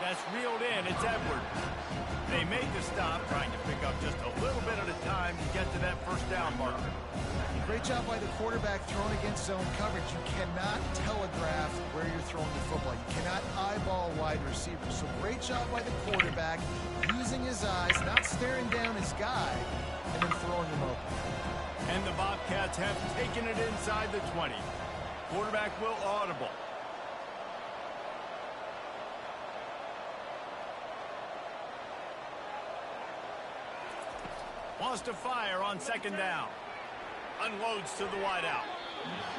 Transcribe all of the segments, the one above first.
That's reeled in. It's Edwards. They made the stop, trying to pick up just a little bit at a time to get to that first down marker. Great job by the quarterback throwing against zone coverage. You cannot telegraph where you're throwing the football. You cannot eyeball wide receivers. So great job by the quarterback, using his eyes, not staring down his guy, and then throwing him open. And the Bobcats have taken it inside the 20. Quarterback will audible. Wants to fire on second down. Unloads to the wideout.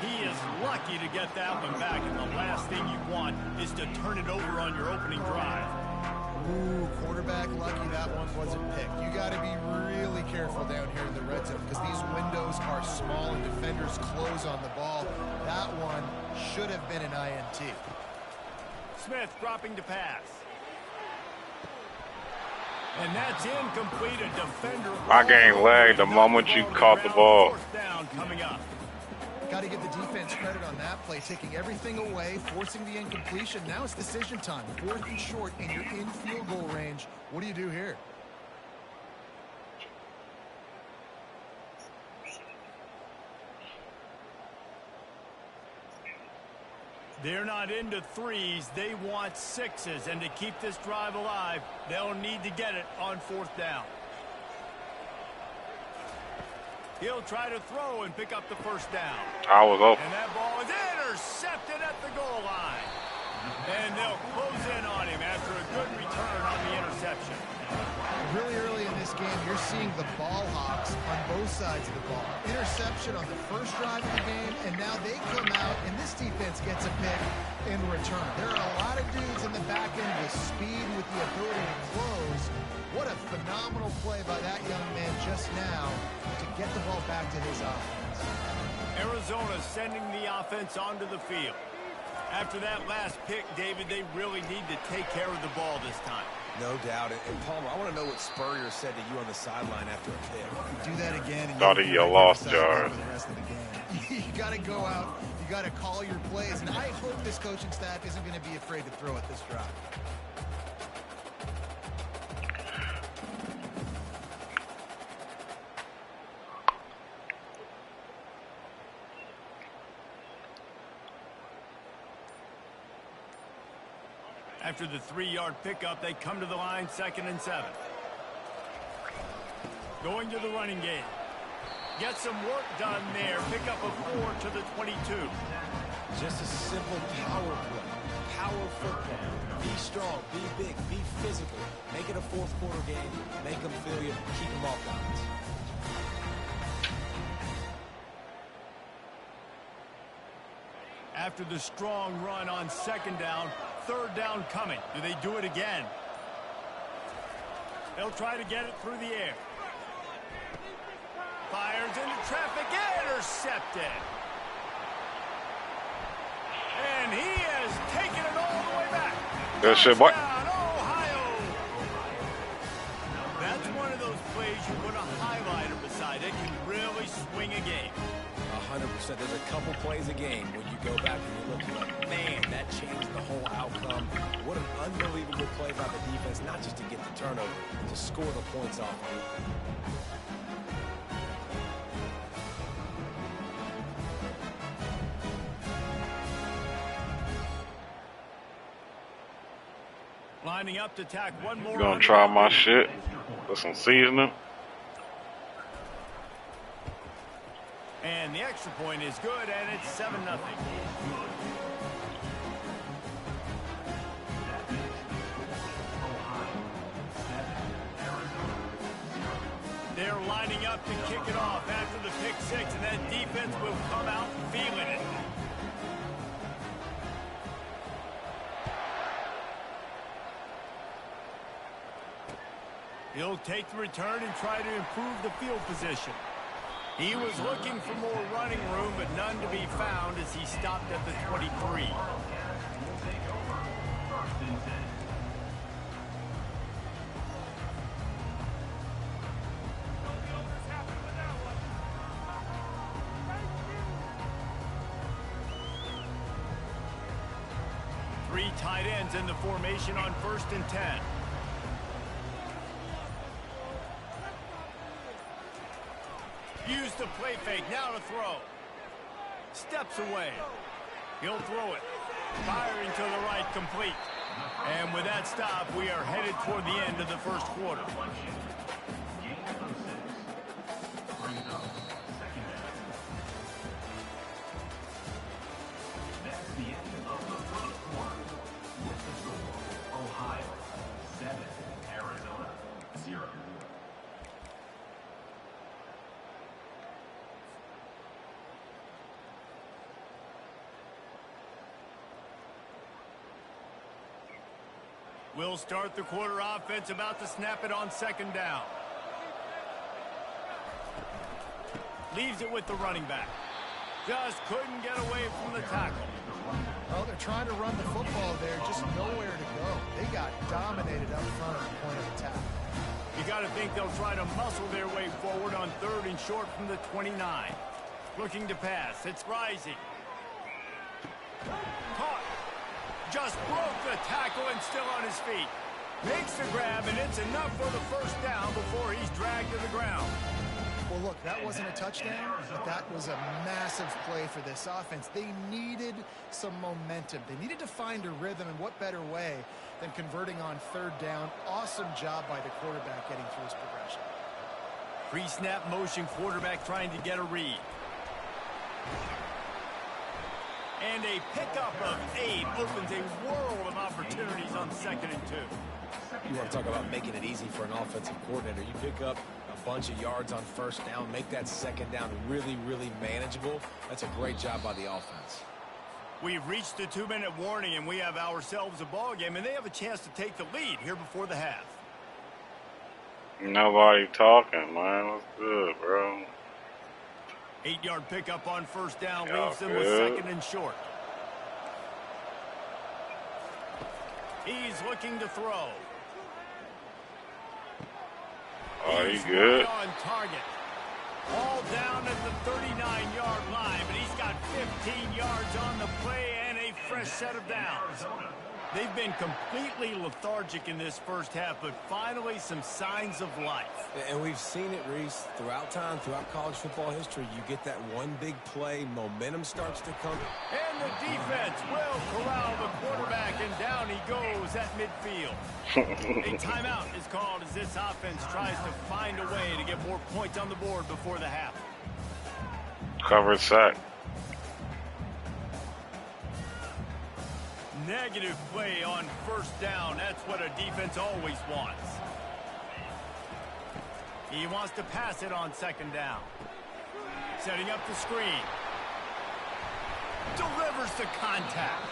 He is lucky to get that one back, and the last thing you want is to turn it over on your opening drive. Ooh, quarterback lucky that one wasn't picked. You got to be really careful down here in the red zone because these windows are small and defenders close on the ball. That one should have been an INT. Smith dropping to pass. And that's incomplete. A defender. My game lagged the moment you caught the ball. Fourth down coming up. Got to give the defense credit on that play, taking everything away, forcing the incompletion. Now it's decision time. 4th and short, and you're in field goal range. What do you do here? They're not into threes. They want sixes. And to keep this drive alive, they'll need to get it on 4th down. He'll try to throw and pick up the first down. I was open. And that ball is intercepted at the goal line. And they'll close in on him after a good return on the interception. Really early in this game, you're seeing the ball hawks on both sides of the ball. Interception on the first drive of the game, and now they come out, and this defense gets a pick in return. There are a lot of dudes in the back end with speed, with the ability to close. What a phenomenal play by that young man just now to get the ball back to his offense. Arizona sending the offense onto the field. After that last pick, David, they really need to take care of the ball this time. No doubt. And Palmer, I want to know what Spurrier said to you on the sideline after a pick. Do that again. And Thought he lost yards. The rest of the game. You got to go out. You got to call your plays. And I hope this coaching staff isn't going to be afraid to throw at this drive. After the 3-yard pickup, they come to the line 2nd and 7. Going to the running game. Get some work done there. Pick up a 4 to the 22. Just a simple power play. Power football. Be strong, be big, be physical. Make it a 4th quarter game. Make them feel you. Keep them off balance. After the strong run on 2nd down, 3rd down coming. Do they do it again? They'll try to get it through the air. Fires into traffic. Intercepted. And he has taken it all the way back. Good shit, boy. Ohio. That's one of those plays you put a highlighter beside it. Can really swing a game. 100%. There's a couple plays a game when you go back and you look, you're like, man, that changed the whole outcome. What an unbelievable play by the defense, not just to get the turnover, to score the points off of it. Lining up to tack one more. Gonna try my shit with some seasoning. And the extra point is good, and it's 7-0. They're lining up to kick it off after the pick 6, and that defense will come out feeling it. He'll take the return and try to improve the field position. He was looking for more running room, but none to be found as he stopped at the 23. tight ends in the formation on 1st and 10. Use the play fake, now to throw. Steps away. He'll throw it. Firing to the right, complete. And with that stop, we are headed toward the end of the first quarter. We'll start the quarter offense, about to snap it on 2nd down. Leaves it with the running back. Just couldn't get away from the tackle. Well, they're trying to run the football there, just nowhere to go. They got dominated up front at the point of attack. You got to think they'll try to muscle their way forward on 3rd and short from the 29. Looking to pass. It's Rising. Caught. Just broke the tackle and still on his feet. Makes the grab, and it's enough for the 1st down before he's dragged to the ground. Well, look, that wasn't a touchdown, but that was a massive play for this offense. They needed some momentum. They needed to find a rhythm, and what better way than converting on 3rd down. Awesome job by the quarterback getting through his progression. Pre-snap motion, quarterback trying to get a read. And a pickup of 8 opens a world of opportunities on 2nd and 2. You want to talk about making it easy for an offensive coordinator. You pick up a bunch of yards on 1st down, make that 2nd down really, really manageable. That's a great job by the offense. We've reached the 2-minute warning, and we have ourselves a ball game, and they have a chance to take the lead here before the half. Nobody talking, man. What's good, bro? 8-yard pickup on 1st down, Yeah, leaves them with good. 2nd and short. He's looking to throw. Are you He's good? right on target. All down at the 39-yard line, but he's got 15 yards on the play and a fresh set of downs. They've been completely lethargic in this first half, but finally some signs of life. And we've seen it, Reese, throughout time, throughout college football history. You get that one big play, momentum starts to come. And the defense will corral the quarterback, and down he goes at midfield. A timeout is called as this offense tries to find a way to get more points on the board before the half. Covered sack. Negative play on 1st down. That's what a defense always wants. He wants to pass it on 2nd down. Setting up the screen. Delivers the contact.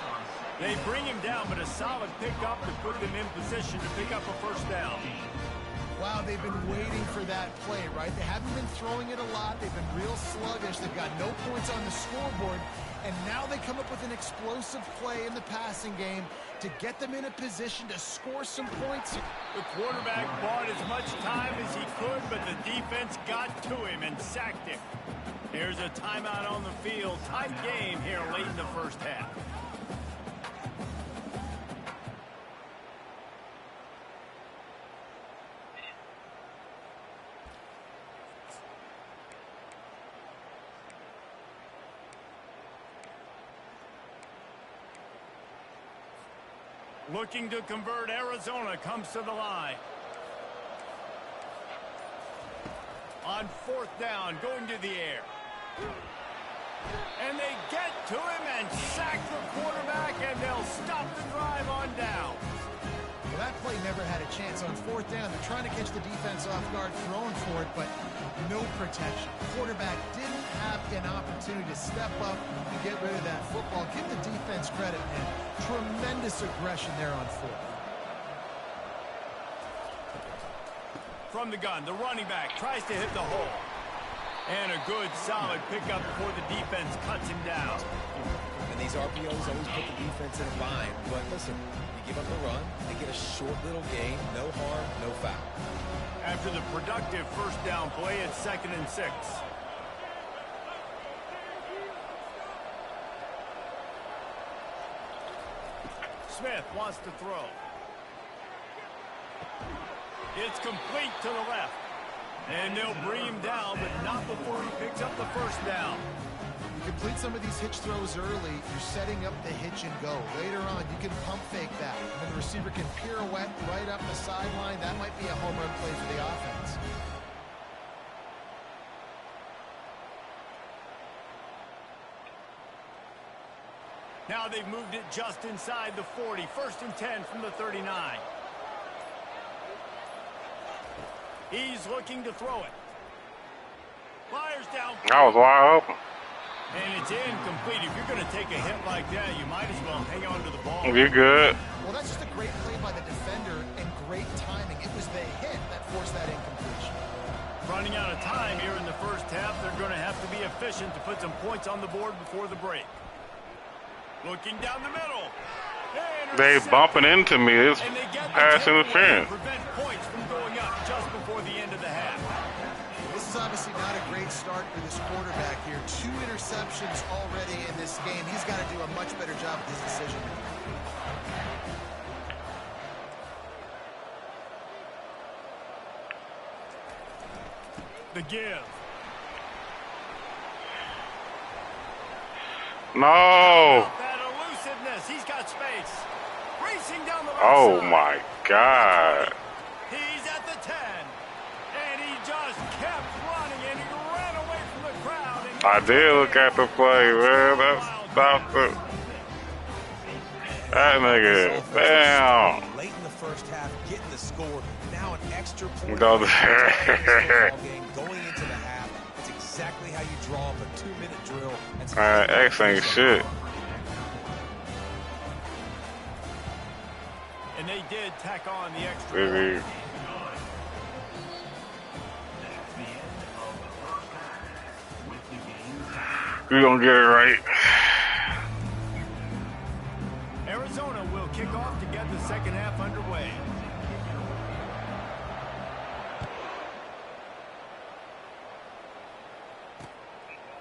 They bring him down, but a solid pickup to put them in position to pick up a 1st down. Wow, they've been waiting for that play, right? They haven't been throwing it a lot. They've been real sluggish. They've got no points on the scoreboard. And now they come up with an explosive play in the passing game to get them in a position to score some points. The quarterback bought as much time as he could, but the defense got to him and sacked him. Here's a timeout on the field. Tight game here late in the first half. Looking to convert, Arizona comes to the line. On 4th down, going to the air. And they get to him and sack the quarterback, and they'll stop the drive on down. Well, that play never had a chance. On 4th down, they're trying to catch the defense off guard, throwing for it, but no protection. Quarterback didn't have an opportunity to step up and get rid of that football. Give the defense credit, and tremendous aggression there on 4th. From the gun, the running back tries to hit the hole. And a good, solid pickup before the defense cuts him down. And these RPOs always put the defense in a bind. But listen, you give up a run, they get a short little gain, no harm, no foul. After the productive 1st down play, it's 2nd and 6. Smith wants to throw. It's complete to the left. And they'll bring him down, but not before he picks up the first down. You complete some of these hitch throws early, you're setting up the hitch and go. Later on, you can pump fake that. And then the receiver can pirouette right up the sideline. That might be a home run play for the offense. Now they've moved it just inside the 40. 1st and 10 from the 39. He's looking to throw it. Fires down. I was wide open. And it's incomplete. If you're going to take a hit like that, you might as well hang on to the ball. You good? Well, that's just a great play by the defender and great timing. It was the hit that forced that incompletion. Running out of time here in the first half. They're going to have to be efficient to put some points on the board before the break. Looking down the middle. They bumping into me. It's pass interference. Prevent points from going up just before the end of the half. This is obviously not a great start for this quarterback here. 2 interceptions already in this game. He's got to do a much better job with his decision. The give. No. That elusiveness. He's got space. Racing down the right Oh side. my God. He's at the 10. And he just kept running, and he ran away from the crowd. And I did look at the play, man. That's stopped it. That nigga, damn. Late in the first half, getting the score. Now an extra point. Go Going there. into the half. That's exactly how you draw up a 2-minute drill. X ain't shit. And they did tack on the extra. Baby. We gonna get it right. Arizona will kick off to get the second half underway.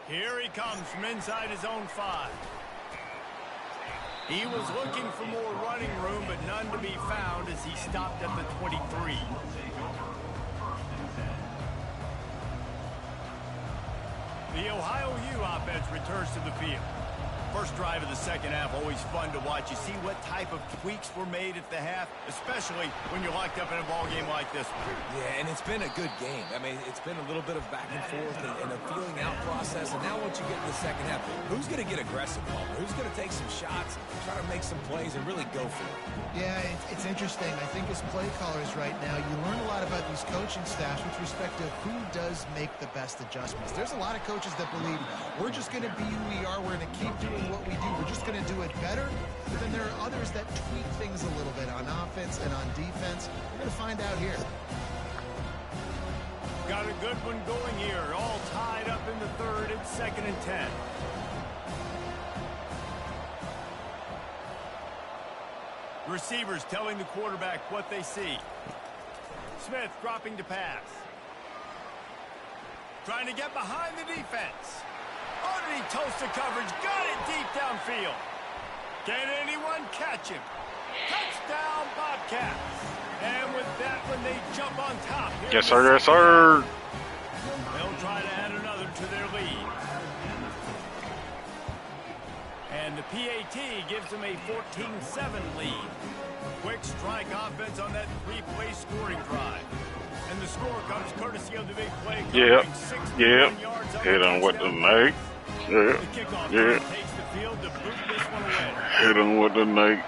Here he comes from inside his own 5. He was looking for more running room, but none to be found as he stopped at the 23. The Ohio U offense returns to the field. First drive of the second half, always fun to watch. You see what type of tweaks were made at the half, especially when you're locked up in a ball game like this one. Yeah, and it's been a good game. I mean, it's been a little bit of back and forth and a feeling out process. And now once you get to the second half, who's going to get aggressive, Palmer? Who's going to take some shots, try to make some plays, and really go for it? Yeah, it's interesting. I think as play callers right now, you learn a lot about these coaching staffs with respect to who does make the best adjustments. There's a lot of coaches that believe we're just going to be who we are. We're going to keep doing what we do. We're just going to do it better. But then there are others that tweak things a little bit on offense and on defense. We're going to find out here. Got a good one going here. All tied up in the third. It's 2nd and 10. Receivers telling the quarterback what they see. Smith dropping to pass. Trying to get behind the defense. Underneath toast the coverage. Got it deep downfield. Can anyone catch him? Touchdown, Bobcats. And with that one, they jump on top. Yes, sir. Yes, sir. They'll try to add another to their lead. And the PAT gives them a 14-7 lead. Quick strike offense on that 3-play scoring drive. And the score comes courtesy of the big play. Yep. Yep. Hit him with the Nate. Yeah. The kickoff Yeah. takes the field to boot this one away. Hit him with the Nate.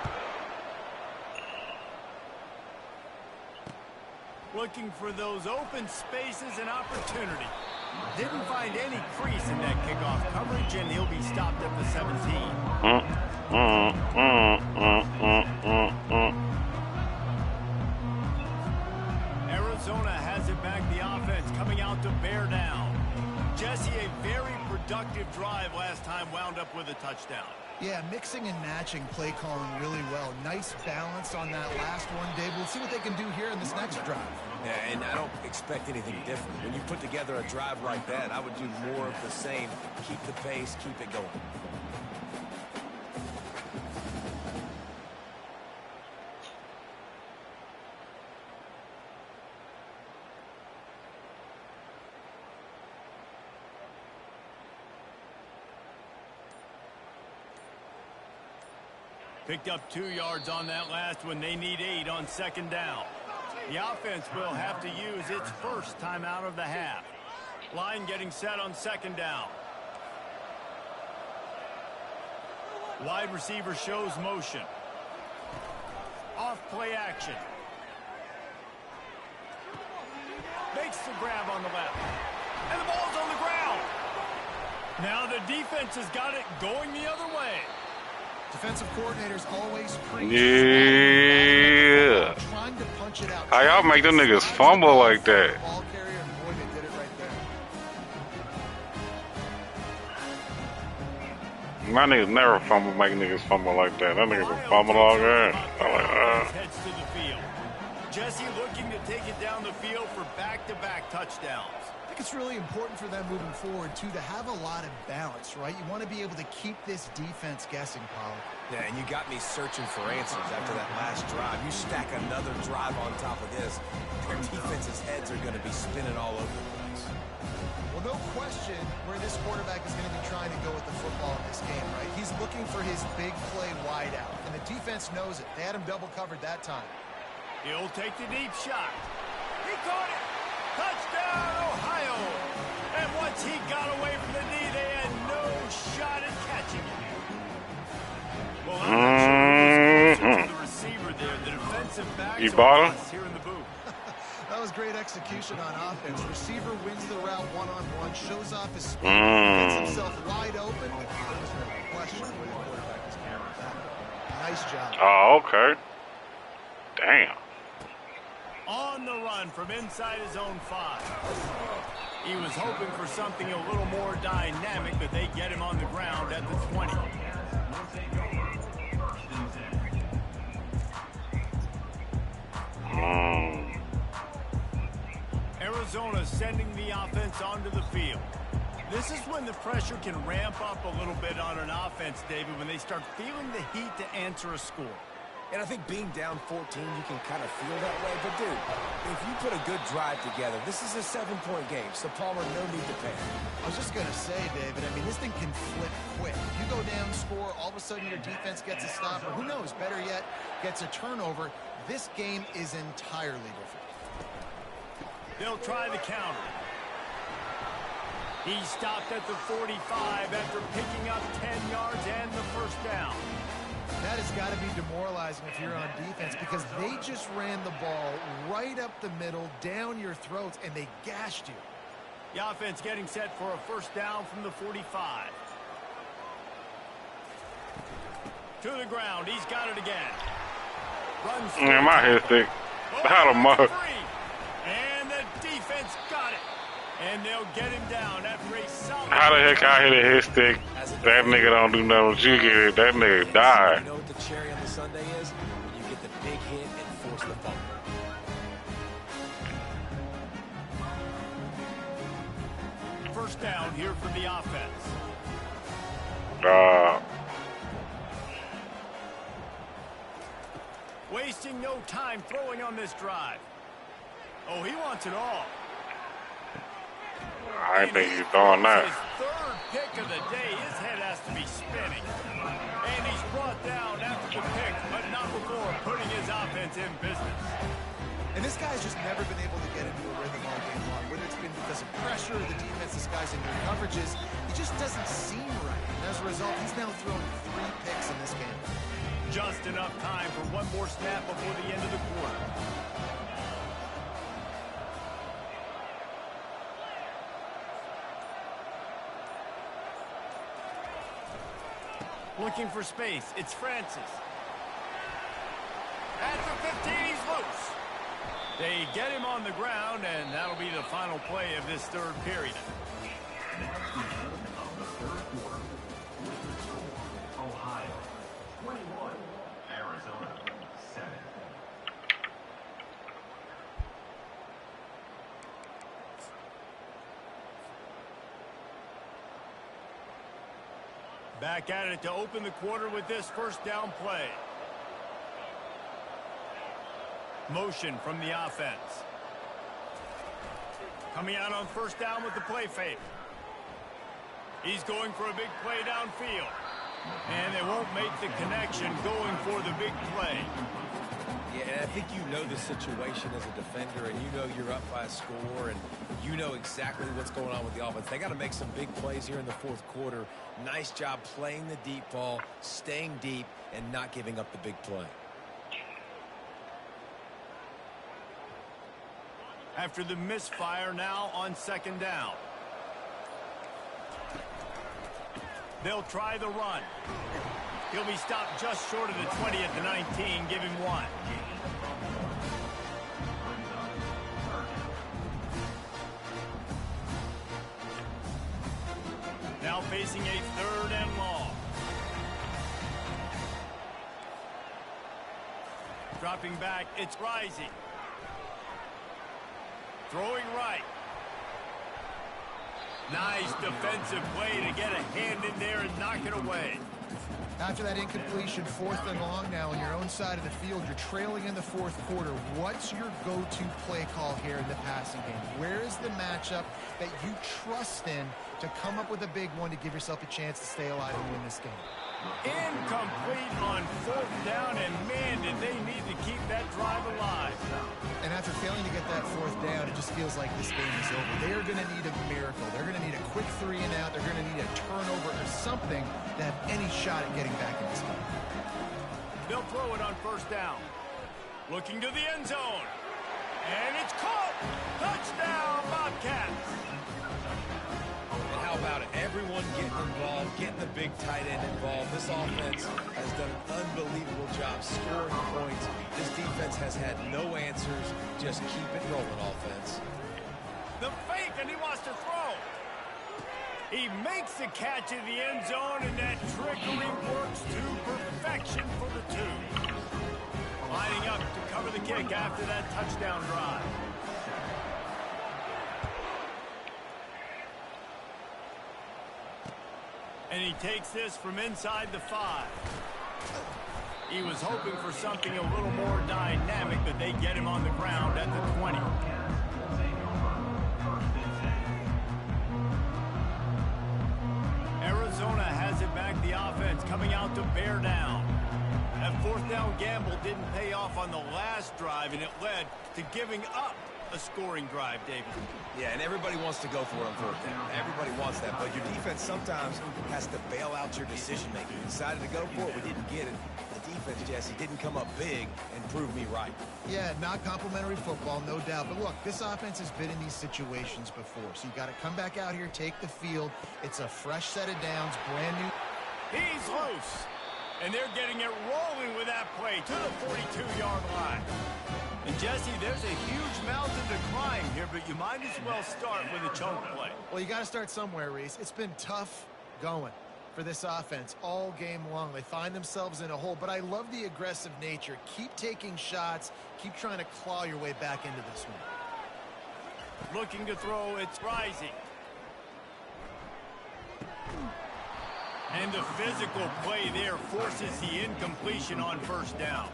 Looking for those open spaces and opportunity. Didn't find any crease in that kickoff coverage, and he'll be stopped at the 17. Arizona has it back. The offense coming out to bear down. Jesse, a very productive drive last time, wound up with a touchdown. Yeah, mixing and matching play calling really well. Nice balance on that last one, Dave. We'll see what they can do here in this next drive. Yeah, and I don't expect anything different. When you put together a drive like that, I would do more of the same. Keep the pace, keep it going. Picked up 2 yards on that last one. They need 8 on second down. The offense will have to use its first timeout of the half. Line getting set on second down. Wide receiver shows motion. Off play action. Makes the grab on the left. And the ball's on the ground. Now the defense has got it going the other way. Defensive coordinators always preach. Yeah. Trying to punch it out. How y'all make them niggas fumble like that? Ball carrier, and boy, they did it right there. My niggas never make niggas fumble like that. That niggas will fumble all game. Heads to the field. Jesse looking to take it down the field for back-to-back touchdowns. I think it's really important for them moving forward, too, to have a lot of balance, right? You want to be able to keep this defense guessing, Pollard. Yeah, and you got me searching for answers after that last drive. You stack another drive on top of this, their defense's heads are going to be spinning all over the place. Well, no question where this quarterback is going to be trying to go with the football in this game, right? He's looking for his big play wide out, and the defense knows it. They had him double covered that time. He'll take the deep shot. He caught it. Touchdown, Ohio. And once he got away from the knee, they had no shot at catching it. Well, I'm not sure who was closer to the receiver there. The defensive backs You bought him? here in the booth. That was great execution on offense. Receiver wins the route one-on-one, shows off his speed, gets himself wide open. There's no question where the quarterback was carrying that. Nice job. Oh, okay. Damn. On the run from inside his own 5. He was hoping for something a little more dynamic, but they get him on the ground at the 20. Arizona sending the offense onto the field. This is when the pressure can ramp up a little bit on an offense, David, when they start feeling the heat to answer a score. And I think being down 14, you can kind of feel that way. But, dude, if you put a good drive together, this is a 7-point game. So, Palmer, no need to panic. I was just going to say, David, I mean, this thing can flip quick. You go down, score, all of a sudden your defense gets a stop, or who knows, better yet, gets a turnover. This game is entirely different. They'll try the counter. He stopped at the 45 after picking up 10 yards and the first down. That has got to be demoralizing if you're on defense because they just ran the ball right up the middle, down your throats, and they gashed you. The offense getting set for a first down from the 45. To the ground. He's got it again. Runs through. Yeah, my head stick. How the mother. And the defense got it. And they'll get him down after a solid. How the heck I hit a head stick? That nigga don't do nothing with you get it. That nigga died. You know what the cherry on the sundae is? When you get the big hit and force the fumble. First down here for the offense. Wasting no time throwing on this drive. Oh, he wants it all. I ain't think he's throwing that. His third pick of the day. His head has to be spinning. And he's brought down after the pick, but not before putting his offense in business. And this guy's just never been able to get into a rhythm all game long. Whether it's been because of pressure or the defense disguising their coverages, he just doesn't seem right. And as a result, he's now thrown 3 picks in this game. Just enough time for one more snap before the end of the quarter. Looking for space. It's Francis. At the 15, he's loose. They get him on the ground, and that'll be the final play of this third period. Ohio 21, Arizona 7. Back at it to open the quarter with this first down play. Motion from the offense. Coming out on first down with the play fake. He's going for a big play downfield. And they won't make the connection going for the big play. Yeah, and I think you know the situation as a defender, and you know you're up by a score, and you know exactly what's going on with the offense. They got to make some big plays here in the fourth quarter. Nice job playing the deep ball, staying deep, and not giving up the big play. After the misfire, now on second down. They'll try the run. He'll be stopped just short of the 20 at the 19. Give him 1. Now facing a 3rd and long. Dropping back, it's Rising. Throwing right. Nice defensive play to get a hand in there and knock it away. After that incompletion, 4th and long now on your own side of the field, you're trailing in the fourth quarter. What's your go-to play call here in the passing game? Where is the matchup that you trust in to come up with a big one to give yourself a chance to stay alive and win this game? Incomplete on 4th down, and man, did they need to keep that drive alive. And after failing to get that 4th down, it just feels like this game is over. They are going to need a miracle. They're going to need a quick 3 and out. They're going to need a turnover or something to have any shot at getting back in this game. They'll throw it on 1st down. Looking to the end zone. And it's caught. Touchdown, Bobcats. And how about it? Everyone getting involved, getting the big tight end involved. This offense has done an unbelievable job scoring points. This defense has had no answers. Just keep it rolling, offense. The fake, and he wants to throw. He makes the catch in the end zone, and that trickery works to perfection for the 2. Lining up to cover the kick after that touchdown drive. And he takes this from inside the 5. He was hoping for something a little more dynamic, but they get him on the ground at the 20. Arizona has it back, the offense coming out to bear down. That 4th down gamble didn't pay off on the last drive, and it led to giving up a scoring drive, David. Yeah, and everybody wants to go for it on 4th down. Everybody wants that, but your defense sometimes has to bail out your decision-making. You decided to go for it, we didn't get it. The defense, Jesse, didn't come up big and prove me right. Yeah, not complimentary football, no doubt. But look, this offense has been in these situations before, so you got to come back out here, take the field. It's a fresh set of downs, brand new. He's loose, and they're getting it rolling with that play to the 42-yard line. And, Jesse, there's a huge mountain to climb here, but you might as well start with a chunk play. Well, you got to start somewhere, Reese. It's been tough going for this offense all game long. They find themselves in a hole, but I love the aggressive nature. Keep taking shots. Keep trying to claw your way back into this one. Looking to throw, it's Rising. And the physical play there forces the incompletion on 1st down.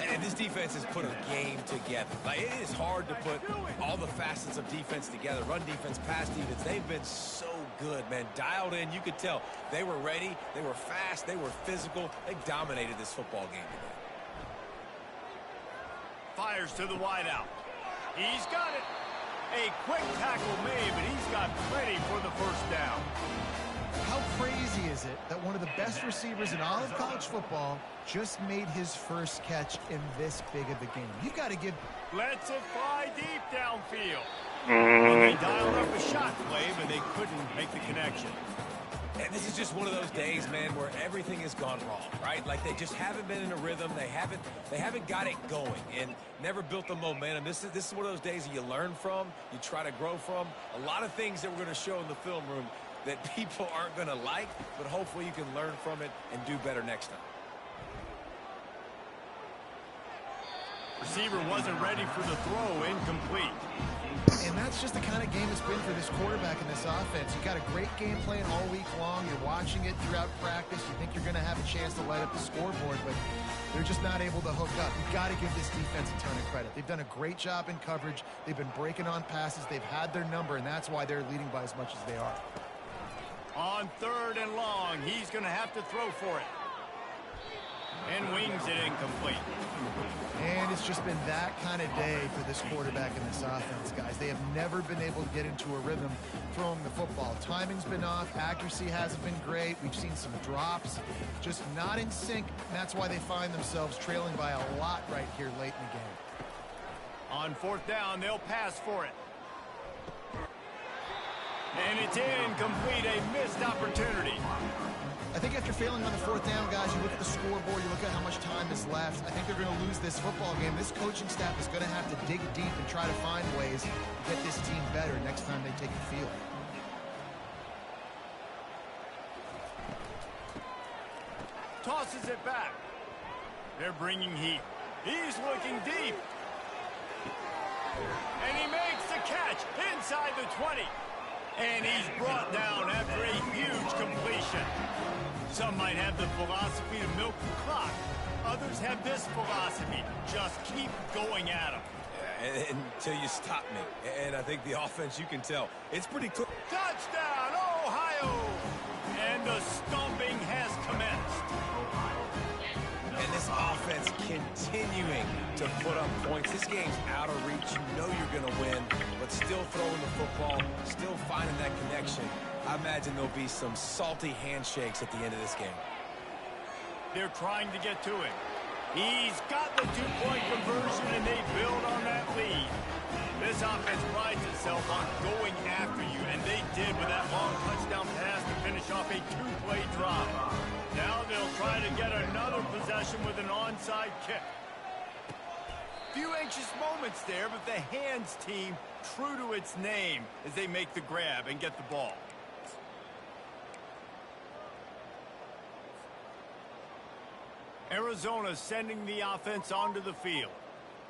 And this defense has put a game together. Like, it is hard to put all the facets of defense together. Run defense, pass defense. They've been so good, man. Dialed in. You could tell they were ready. They were fast. They were physical. They dominated this football game today. Fires to the wideout. He's got it. A quick tackle made, but he's got plenty for the 1st down. How crazy is it that one of the best receivers in all of college football just made his first catch in this big of a game? You've got to give... Lets it fly deep downfield. Well, they dialed up a shot play, but they couldn't make the connection. And this is just one of those days, man, where everything has gone wrong, right? Like, they just haven't been in a rhythm. They haven't got it going and never built the momentum. This is one of those days that you learn from, you try to grow from. A lot of things that we're going to show in the film room that people aren't going to like, but hopefully you can learn from it and do better next time. Receiver wasn't ready for the throw, incomplete. And that's just the kind of game it's been for this quarterback in this offense. You got a great game plan all week long. You're watching it throughout practice. You think you're going to have a chance to light up the scoreboard, but they're just not able to hook up. You've got to give this defense a ton of credit. They've done a great job in coverage. They've been breaking on passes. They've had their number, and that's why they're leading by as much as they are. On 3rd and long, he's going to have to throw for it. And wings it incomplete. And it's just been that kind of day for this quarterback and this offense, guys. They have never been able to get into a rhythm throwing the football. Timing's been off. Accuracy hasn't been great. We've seen some drops. Just not in sync. And that's why they find themselves trailing by a lot right here late in the game. On 4th down, they'll pass for it. And it's incomplete, a missed opportunity. I think after failing on the 4th down, guys, you look at the scoreboard, you look at how much time is left. I think they're going to lose this football game. This coaching staff is going to have to dig deep and try to find ways to get this team better next time they take the field. Tosses it back. They're bringing heat. He's looking deep. And he makes the catch inside the 20. And he's brought down after a huge completion. Some might have the philosophy to milk the clock. Others have this philosophy. Just keep going at them. Yeah, until you stop me. And I think the offense, you can tell, it's pretty clear. Touchdown, Ohio! And the stomping has commenced. And this offense continuing to put up points. This game's out of reach. You know you're going to win, but still throwing the football, still finding that connection. I imagine there'll be some salty handshakes at the end of this game. They're trying to get to him. He's got the 2-point conversion, and they build on that lead. This offense prides itself on going after you, and they did with that long touchdown pass to finish off a 2-play drive. Now they'll try to get another possession with an onside kick. Few anxious moments there, but the hands team true to its name as they make the grab and get the ball. Arizona sending the offense onto the field.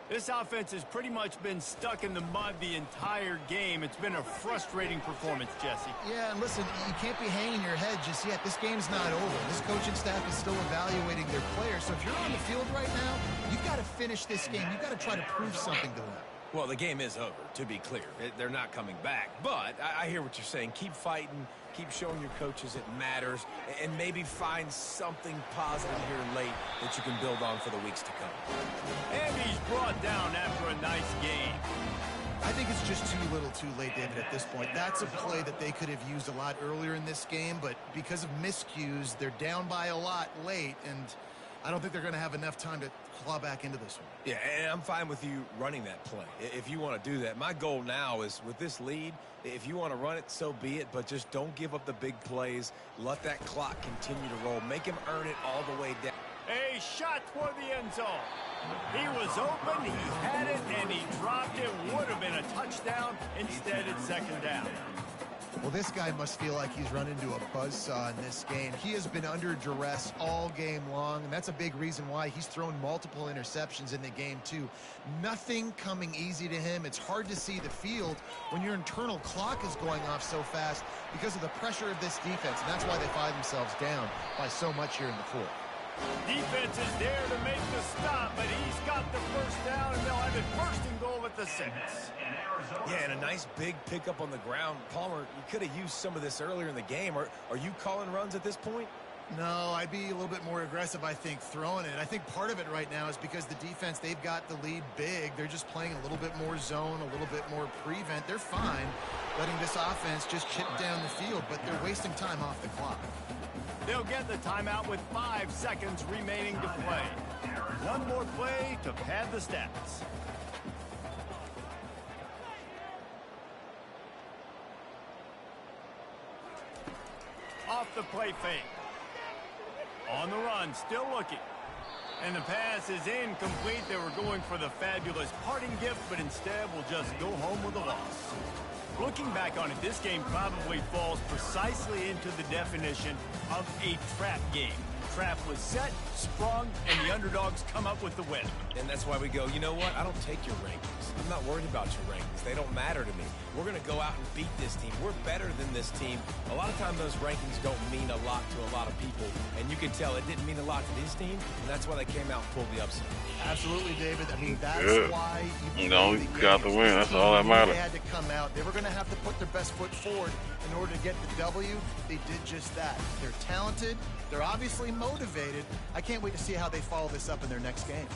This offense has pretty much been stuck in the mud the entire game. It's been a frustrating performance, Jesse. Yeah, and listen, you can't be hanging your head just yet. This game's not over. This coaching staff is still evaluating their players. So if you're on the field right now, you've got to finish this game. You've got to try to prove something to them. Well, the game is over, to be clear. They're not coming back. But I hear what you're saying. Keep fighting. Keep showing your coaches it matters. And maybe find something positive here late that you can build on for the weeks to come. And he's brought down after a nice game. I think it's just too little too late, David, at this point. That's a play that they could have used a lot earlier in this game, but because of miscues, they're down by a lot late, and I don't think they're going to have enough time to claw back into this one. Yeah, and I'm fine with you running that play if you want to do that. My goal now is with this lead, if you want to run it, so be it, but just don't give up the big plays. Let that clock continue to roll. Make him earn it all the way down. A shot toward the end zone. He was open, he had it, and he dropped it. Would have been a touchdown. Instead, it's 2nd down. Well, this guy must feel like he's run into a buzzsaw in this game. He has been under duress all game long, and that's a big reason why he's thrown multiple interceptions in the game, too. Nothing coming easy to him. It's hard to see the field when your internal clock is going off so fast because of the pressure of this defense, and that's why they find themselves down by so much here in the 4th. Defense is there to make the stop, but he's got the 1st down, and they'll have it 1st and goal at the 6. Yeah, and a nice big pickup on the ground. Palmer, you could have used some of this earlier in the game. Are you calling runs at this point? No, I'd be a little bit more aggressive, I think, throwing it. I think part of it right now is because the defense, they've got the lead big. They're just playing a little bit more zone, a little bit more prevent. They're fine letting this offense just chip down the field, but they're wasting time off the clock. They'll get the timeout with 5 seconds remaining to play. One more play to pad the stats. Off the play fake. On the run, still looking. And the pass is incomplete. They were going for the fabulous parting gift, but instead will just go home with a loss. Looking back on it, this game probably falls precisely into the definition of a trap game. Trap was set, sprung, and the underdogs come up with the win. And that's why we go, you know what? I don't take your rankings. I'm not worried about your rankings. They don't matter to me. We're going to go out and beat this team. We're better than this team. A lot of times those rankings don't mean a lot to a lot of people. And you can tell it didn't mean a lot to this team. And that's why they came out and pulled the upset. Absolutely, David. I mean, that's why you got the win. That's all that matters. They had to come out. They were going to have to put their best foot forward, and in order to get the W, they did just that. They're talented. They're obviously motivated. I can't wait to see how they follow this up in their next game.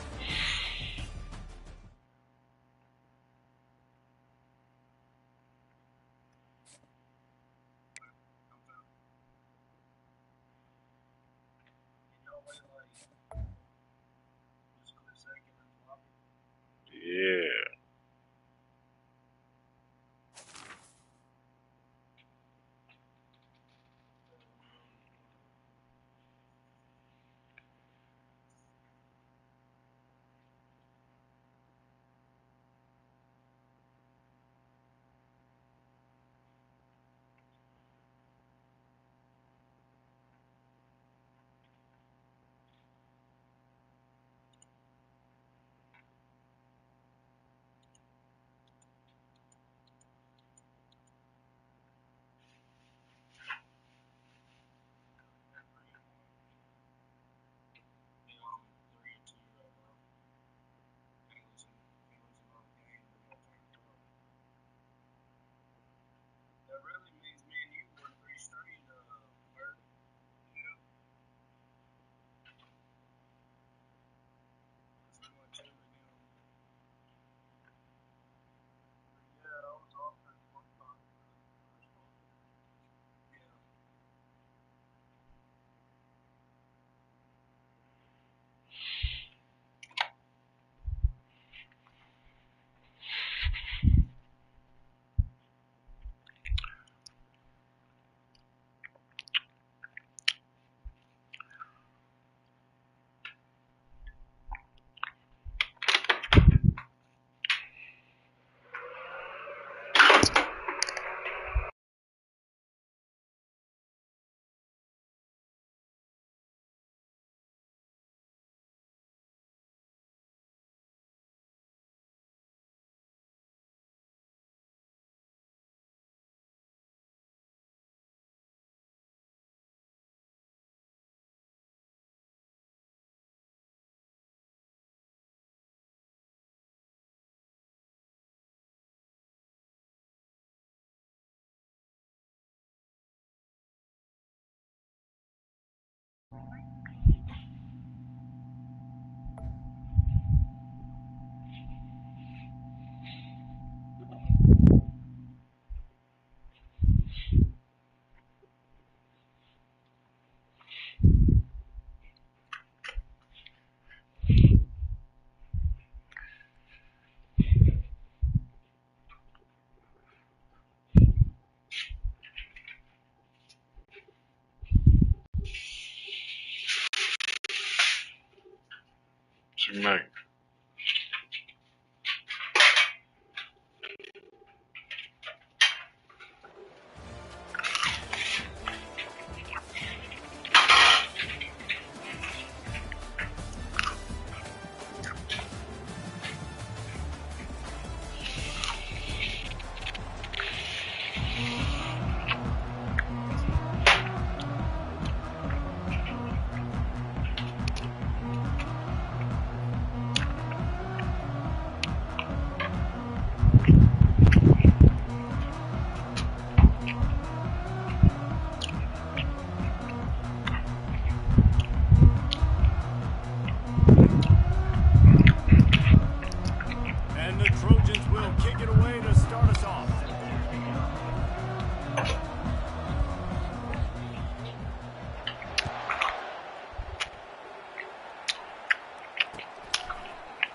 Yeah. Mate.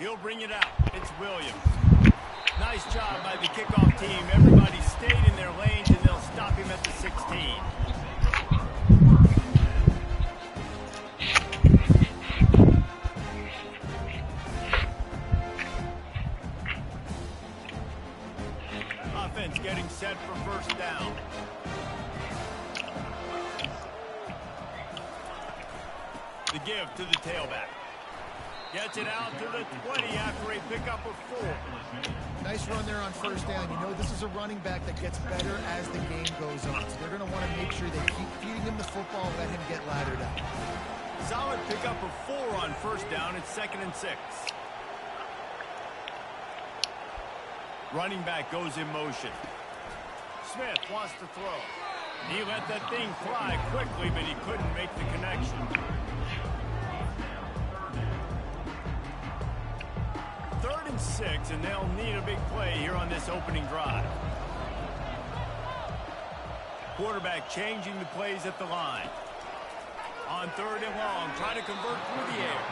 He'll bring it out. It's Williams. Nice job by the kickoff team. Everybody stayed in their lanes, and they'll stop him at the 16. Offense getting set for first down. The give to the tailback. Gets it out to the 20 after a pickup of 4. Nice run there on first down. You know, this is a running back that gets better as the game goes on. So they're going to want to make sure they keep feeding him the football and let him get laddered up. Solid pickup of 4 on first down. It's 2nd and 6. Running back goes in motion. Smith wants to throw. He let that thing fly quickly, but he couldn't make the connection. 3rd and 6, and they'll need a big play here on this opening drive. Quarterback changing the plays at the line. On 3rd and long, trying to convert through the air.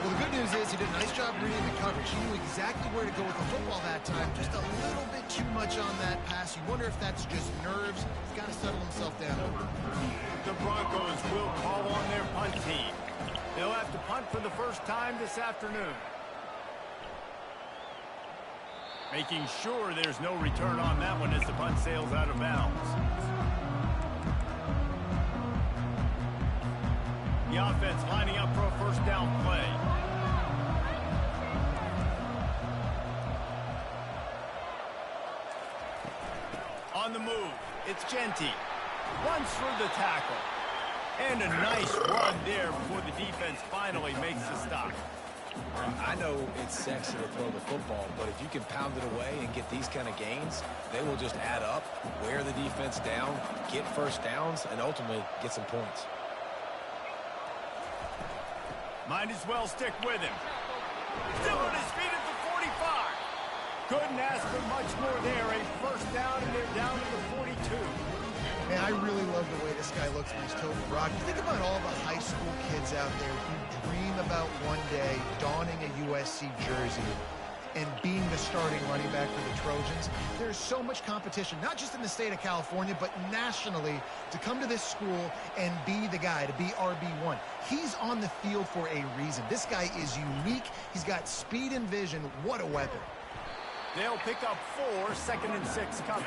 Well, the good news is he did a nice job reading the coverage. He knew exactly where to go with the football that time. Just a little bit too much on that pass. You wonder if that's just nerves. He's got to settle himself down. The Broncos will call on their punt team. They'll have to punt for the first time this afternoon. Making sure there's no return on that one as the punt sails out of bounds. The offense lining up for a first down play. On the move, it's Genty. Runs through the tackle. And a nice run there before the defense finally makes the stop. I know it's sexy to throw the football, but if you can pound it away and get these kind of gains, they will just add up, wear the defense down, get first downs, and ultimately get some points. Might as well stick with him. Still on his feet at the 45. Couldn't ask for much more there. A first down, and they're down to the 42. Man, I really love the way this guy looks when he's Toby Rock. You think about all the high school kids out there who dream about one day donning a USC jersey and being the starting running back for the Trojans. There's so much competition, not just in the state of California, but nationally, to come to this school and be the guy, to be RB1. He's on the field for a reason. This guy is unique. He's got speed and vision. What a weapon. They'll pick up 4, 2nd and 6 coming.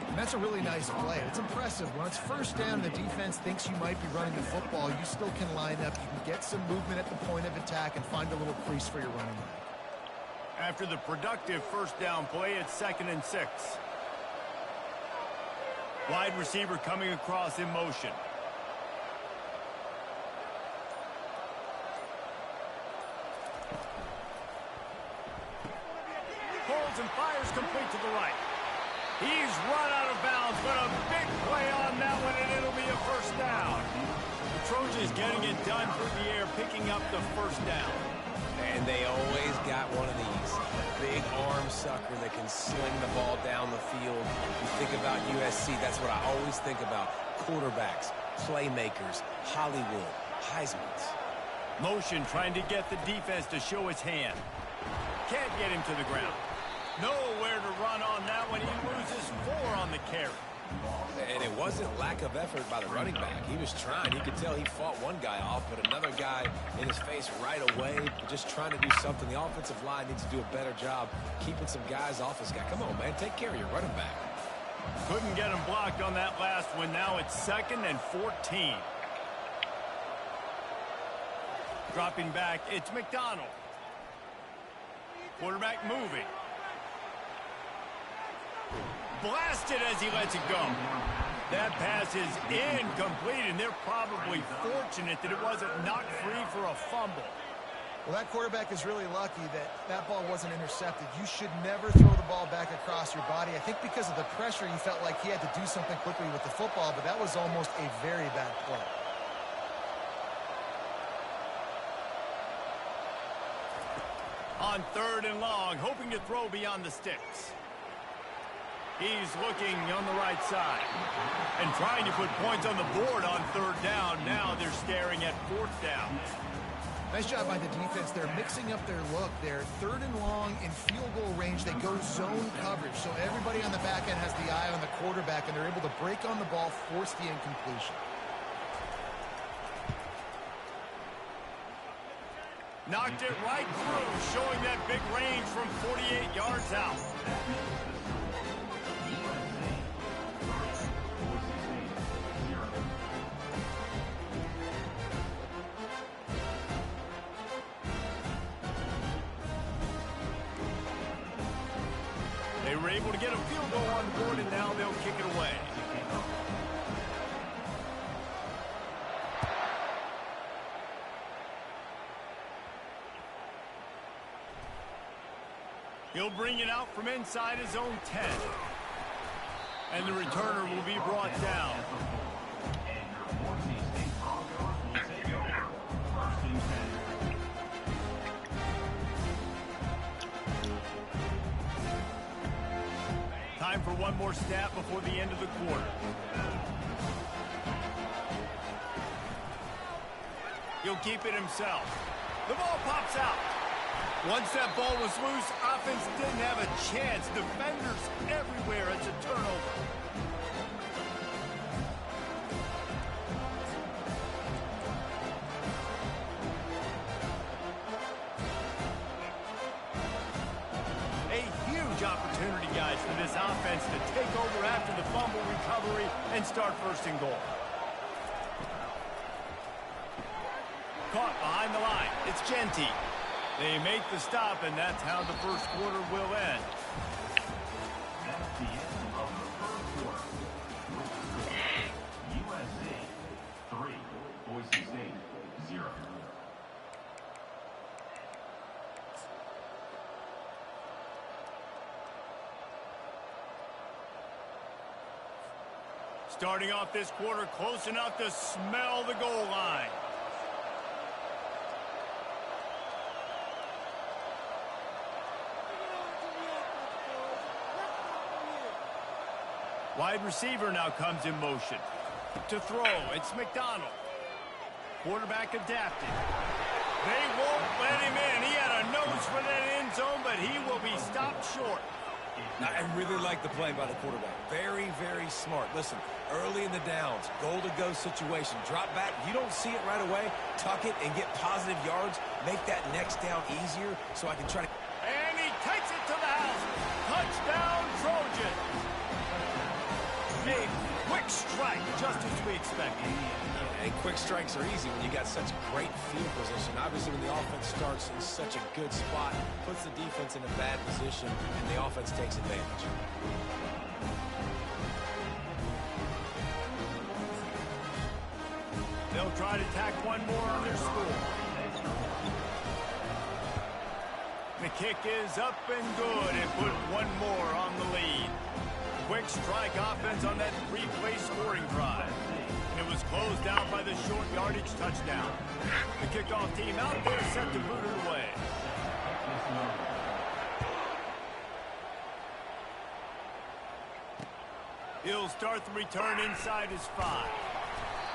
And that's a really nice play. It's impressive. When it's first down, the defense thinks you might be running the football. You still can line up. You can get some movement at the point of attack and find a little crease for your running back. After the productive first down play, it's 2nd and 6. Wide receiver coming across in motion. Holds and fires complete to the right. He's run out of bounds, but a big play on that one, and it'll be a first down. The Trojans getting it done through the air, picking up the first down. And they always got one of these. Big arm sucker that can sling the ball down the field. You think about USC, that's what I always think about. Quarterbacks, playmakers, Hollywood, Heisman's. Motion trying to get the defense to show his hand. Can't get him to the ground. Nowhere to run on that one. He loses 4 on the carry. And it wasn't lack of effort by the running back. He was trying. You could tell he fought one guy off, but another guy in his face right away, just trying to do something. The offensive line needs to do a better job keeping some guys off this guy. Come on, man. Take care of your running back. Couldn't get him blocked on that last one. Now it's 2nd and 14. Dropping back, it's McDonald. Quarterback moving. Blasted as he lets it go. That pass is incomplete, and they're probably fortunate that it wasn't knocked free for a fumble. Well, that quarterback is really lucky that that ball wasn't intercepted. You should never throw the ball back across your body. I think because of the pressure, he felt like he had to do something quickly with the football, but that was almost a very bad play. On 3rd and long, hoping to throw beyond the sticks. He's looking on the right side and trying to put points on the board on 3rd down. Now they're staring at 4th down. Nice job by the defense. They're mixing up their look. They're 3rd and long in field goal range. They go zone coverage. So everybody on the back end has the eye on the quarterback, and they're able to break on the ball, force the incompletion. Knocked it right through, showing that big range from 48 yards out. They were able to get a field goal on the board, and now they'll kick it away. He'll bring it out from inside his own 10. And the returner will be brought down. And your Boise State Broncos will take over. First and 10. Time for one more snap before the end of the quarter. He'll keep it himself. The ball pops out. Once that ball was loose, offense didn't have a chance. Defenders everywhere. It's a turnover. A huge opportunity, guys, for this offense to take over after the fumble recovery and start first and goal. Caught behind the line. It's Genty. They make the stop, and that's how the first quarter will end. That's the end of the first quarter. USC 3, Boise State 0. Starting off this quarter close enough to smell the goal line. Wide receiver now comes in motion. To throw, it's McDonald. Quarterback adapted. They won't let him in. He had a nose for that end zone, but he will be stopped short. I really like the play by the quarterback. Very, very smart. Listen, early in the downs, goal-to-go situation. Drop back. You don't see it right away. Tuck it and get positive yards. Make that next down easier so I can try to... And he takes it to the house. Touchdown, Trojans. A quick strike, just as we expected. And quick strikes are easy when you got such great field position. Obviously, when the offense starts in such a good spot, puts the defense in a bad position, and the offense takes advantage. They'll try to tack one more on their score. The kick is up and good and put one more on the lead. Quick strike offense on that three-play scoring drive. And it was closed out by the short yardage touchdown. The kickoff team out there set to boot it away. He'll start the return inside his 5.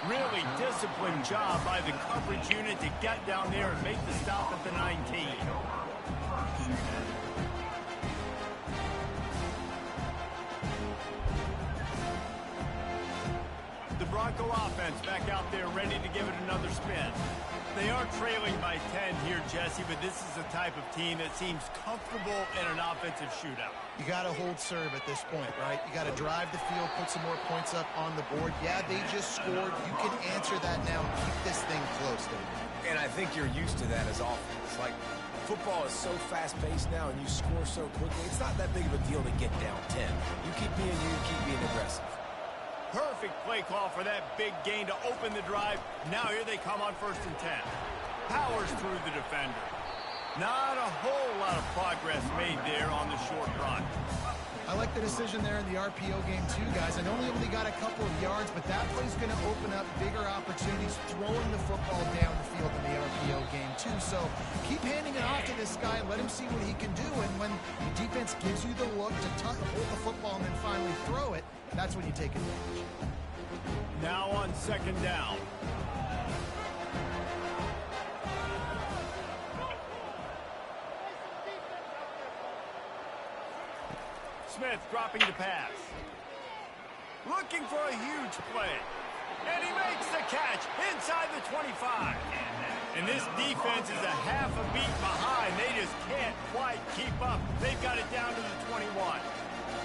Really disciplined job by the coverage unit to get down there and make the stop at the 19. The Bronco offense back out there ready to give it another spin. They are trailing by 10 here, Jesse, but this is the type of team that seems comfortable in an offensive shootout. You got to hold serve at this point, right? You got to drive the field, put some more points up on the board. Yeah, they just scored. You can answer that now and keep this thing close, David. And I think you're used to that as offense. Like, football is so fast-paced now and you score so quickly, it's not that big of a deal to get down 10. You keep being you, keep being aggressive. Perfect play call for that big gain to open the drive. Now here they come on first and 10. Powers through the defender. Not a whole lot of progress made there on the short run. I like the decision there in the RPO game too, guys. I know he only got a couple of yards, but that play's going to open up bigger opportunities throwing the football down the field in the RPO game too. So keep handing it off to this guy and let him see what he can do. And when the defense gives you the look to hold the football and then finally throw it, that's when you take advantage. Now on second down. Smith dropping the pass. Looking for a huge play. And he makes the catch inside the 25. And this defense is a half a beat behind. They just can't quite keep up. They've got it down to the 21.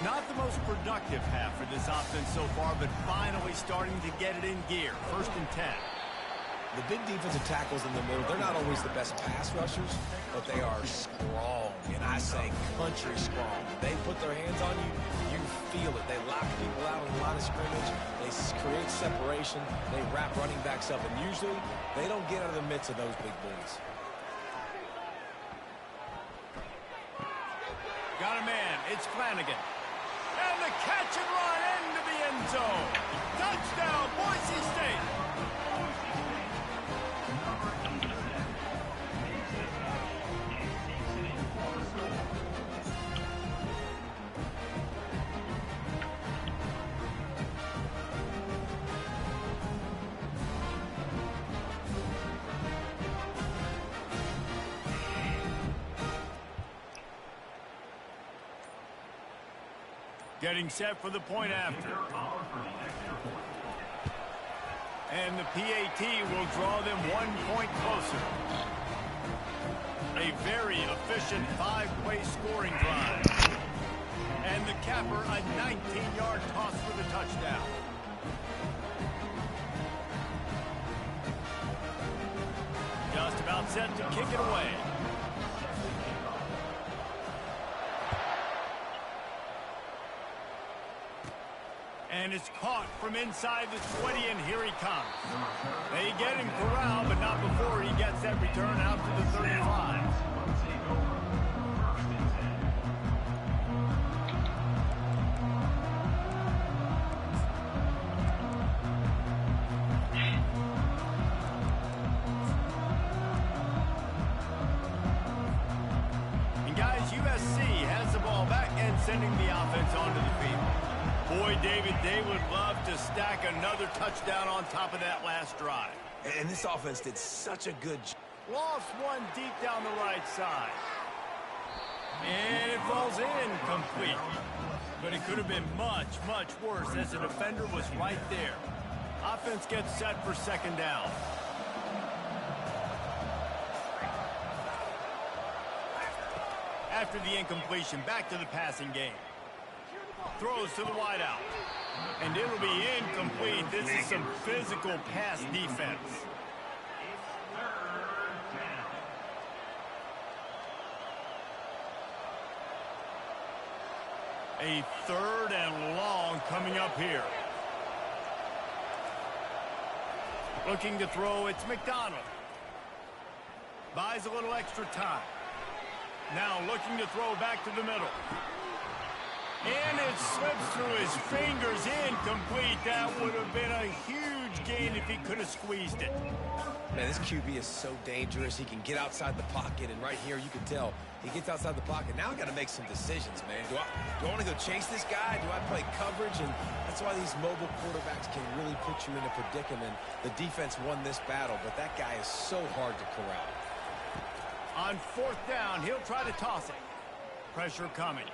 Not the most productive half for this offense so far, but finally starting to get it in gear. First and 10. The big defensive tackles in the middle, they're not always the best pass rushers, but they are strong, and I say country strong. They put their hands on you, you feel it. They lock people out on the line of scrimmage. They create separation. They wrap running backs up, and usually they don't get out of the midst of those big boys. Got a man. It's Flanagan. And the catch and run, and end zone. Touchdown, Boise State. Getting set for the point after. And the PAT will draw them 1 point closer. A very efficient 5-play scoring drive. And the capper, a 19-yard toss for the touchdown. Just about set to kick it away. And it's caught from inside the 20, and here he comes. They get him corralled, but not before he gets that return out to the 35. And guys, USC has the ball back and sending the offense onto the field. Boy, David, they would love to stack another touchdown on top of that last drive. And this offense did such a good job. Lost one deep down the right side. And it falls in complete. But it could have been much, much worse as the defender was right there. Offense gets set for second down. After the incompletion, back to the passing game. Throws to the wideout. And it'll be incomplete. This is some physical pass defense. A 3rd and long coming up here. Looking to throw, it's McDonald. Buys a little extra time. Now looking to throw back to the middle. And it slips through his fingers, incomplete. That would have been a huge gain if he could have squeezed it. Man, this QB is so dangerous. He can get outside the pocket, and right here you can tell he gets outside the pocket. Now I got to make some decisions, man. Do I want to go chase this guy? Do I play coverage? And that's why these mobile quarterbacks can really put you in a predicament. The defense won this battle, but that guy is so hard to corral. On 4th down, he'll try to toss it. Pressure coming.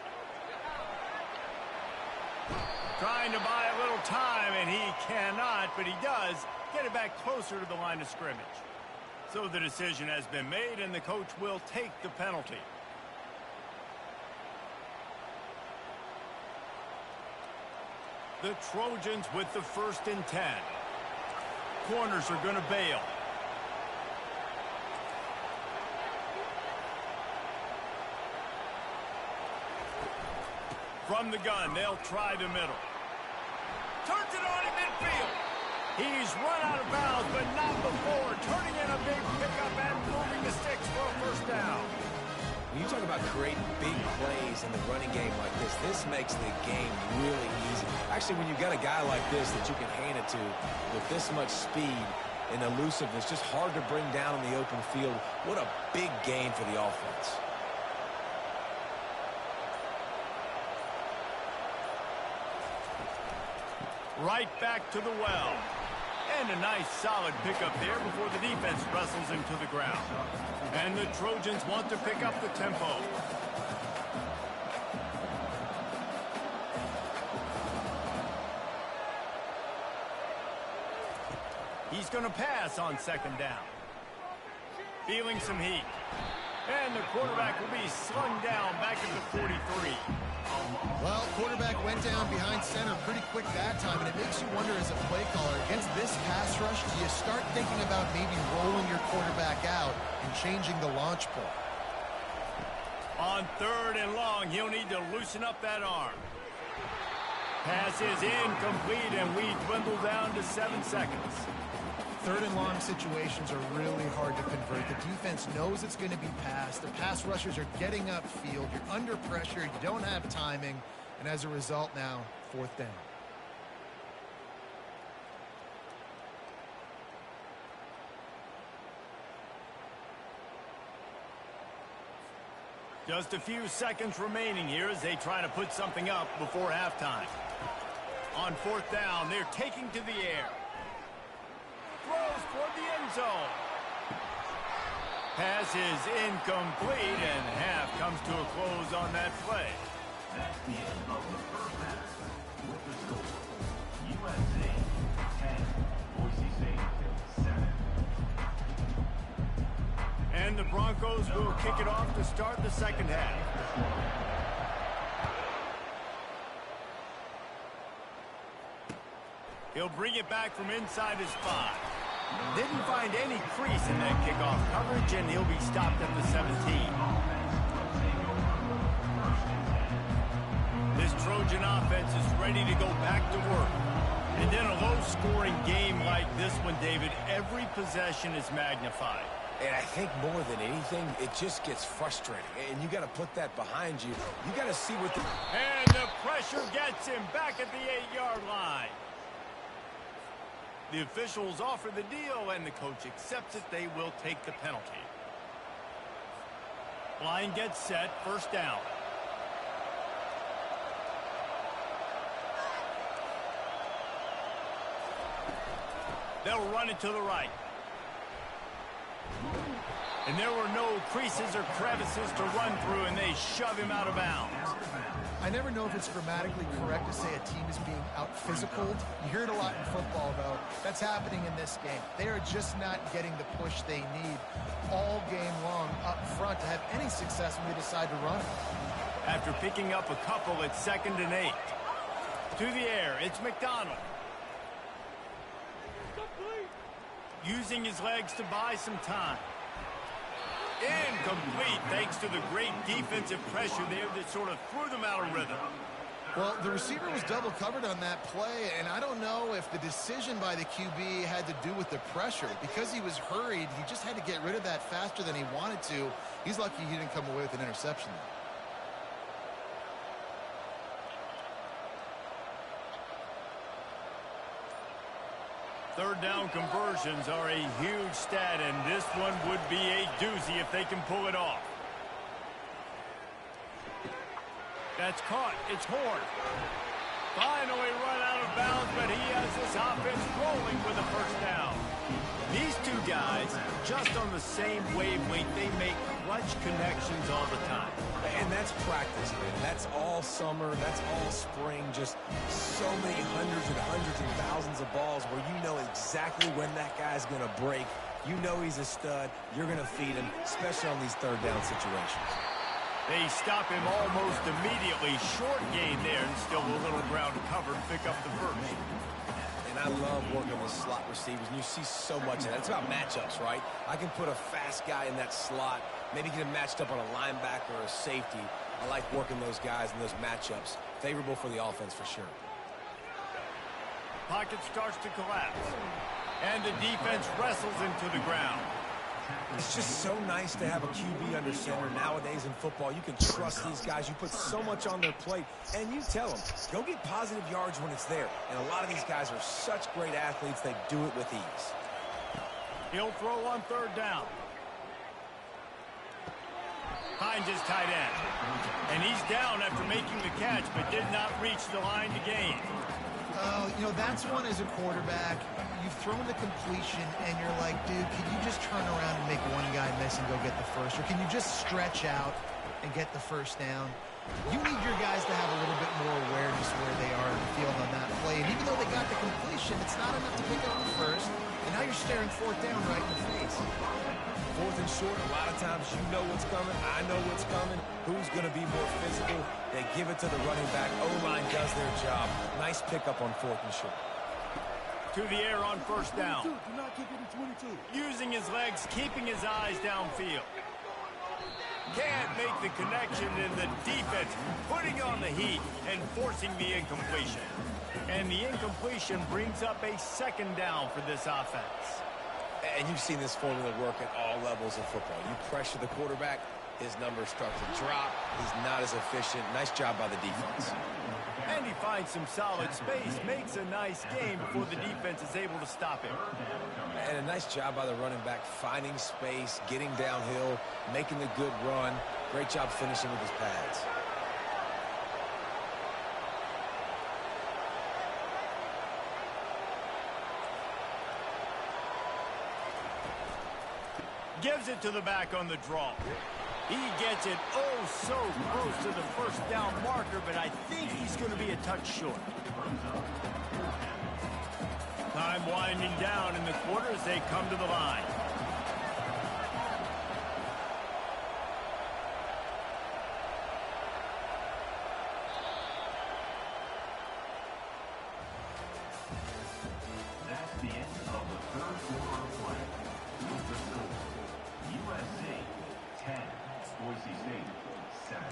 Trying to buy a little time, and he cannot, but he does get it back closer to the line of scrimmage. So the decision has been made, and the coach will take the penalty. The Trojans with the 1st and 10. Corners are going to bail. From the gun, they'll try the middle. Turns it on in midfield. He's run out of bounds, but not before. Turning in a big pickup and moving the sticks for a 1st down. When you talk about creating big plays in the running game like this makes the game really easy. Actually, when you've got a guy like this that you can hand it to with this much speed and elusiveness, just hard to bring down in the open field, what a big gain for the offense. Right back to the well. And a nice solid pickup there before the defense wrestles him to the ground. And the Trojans want to pick up the tempo. He's going to pass on 2nd down. Feeling some heat. And the quarterback will be slung down back at the 43. Well, quarterback went down behind center pretty quick that time, and it makes you wonder as a play caller, against this pass rush, do you start thinking about maybe rolling your quarterback out and changing the launch point? On 3rd and long, he'll need to loosen up that arm. Pass is incomplete, and we dwindle down to 7 seconds. 3rd and long situations are really hard to convert. The defense knows it's going to be passed. The pass rushers are getting upfield. You're under pressure. You don't have timing. And as a result now, 4th down. Just a few seconds remaining here as they try to put something up before halftime. On fourth down, they're taking to the air. Throws for the end zone. Pass is incomplete, and half comes to a close on that play. That's the end of the first half. With the score, USA 10, Boise State 7. And the Broncos will kick it off to start the second half. He'll bring it back from inside his 5. Didn't find any crease in that kickoff coverage, and he'll be stopped at the 17. This Trojan offense is ready to go back to work. And in a low-scoring game like this one, David, every possession is magnified. And I think more than anything, it just gets frustrating. And you got to put that behind you. You got to see what the... And the pressure gets him back at the 8-yard line. The officials offer the deal, and the coach accepts it. They will take the penalty. Line gets set, first down. They'll run it to the right. And there were no creases or crevices to run through, and they shove him out of bounds. I never know if it's grammatically correct to say a team is being out-physicaled. You hear it a lot in football, though. That's happening in this game. They are just not getting the push they need all game long up front to have any success when they decide to run it. After picking up a couple, it's 2nd and 8. To the air, it's McDonald. Using his legs to buy some time. Incomplete, thanks to the great defensive pressure there that sort of threw them out of rhythm. Well, the receiver was double covered on that play, and I don't know if the decision by the QB had to do with the pressure. Because he was hurried, he just had to get rid of that faster than he wanted to. He's lucky he didn't come away with an interception there. Third down conversions are a huge stat, and this one would be a doozy if they can pull it off. That's caught. It's Horn. Finally run out of bounds, but he has this offense rolling with a first down. These two guys, just on the same wavelength, they make clutch connections all the time. And that's practice, man. That's all summer. That's all spring. Just so many hundreds and thousands of balls where you know exactly when that guy's going to break. You know he's a stud. You're going to feed him, especially on these third down situations. They stop him almost immediately. Short gain there, and still a little ground covered. Pick up the first. And I love working with slot receivers, and you see so much of that. It's about matchups, right? I can put a fast guy in that slot, maybe get him matched up on a linebacker or a safety. I like working those guys in those matchups. Favorable for the offense for sure. Pocket starts to collapse, and the defense wrestles him to the ground. It's just so nice to have a QB under center. Nowadays in football, you can trust these guys. You put so much on their plate, and you tell them, go get positive yards when it's there. And a lot of these guys are such great athletes, they do it with ease. He'll throw on third down. Finds his tight end. And he's down after making the catch, but did not reach the line to gain. You know, that's one as a quarterback. You've thrown the completion, and you're like, dude, can you just turn around and make one guy miss and go get the first? Or can you just stretch out and get the first down? You need your guys to have a little bit more awareness where they are in the field on that play. And even though they got the completion, it's not enough to pick up the first. And now you're staring fourth down right in the face. Fourth and short, a lot of times you know what's coming. I know what's coming. Who's going to be more physical? They give it to the running back. O-line does their job. Nice pickup on fourth and short. To the air on first down. Using his legs, keeping his eyes downfield. Can't make the connection, in the defense putting on the heat and forcing the incompletion. And the incompletion brings up a second down for this offense. And you've seen this formula work at all levels of football. You pressure the quarterback, his numbers start to drop. He's not as efficient. Nice job by the defense. And he finds some solid space, makes a nice game before the defense is able to stop him. And a nice job by the running back, finding space, getting downhill, making a good run. Great job finishing with his pads. Gives it to the back on the draw. He gets it oh so close to the first down marker, but I think he's going to be a touch short. Time winding down in the quarter as they come to the line. That's the end of the third quarter of play. With the score, USC 10, Boise State 7.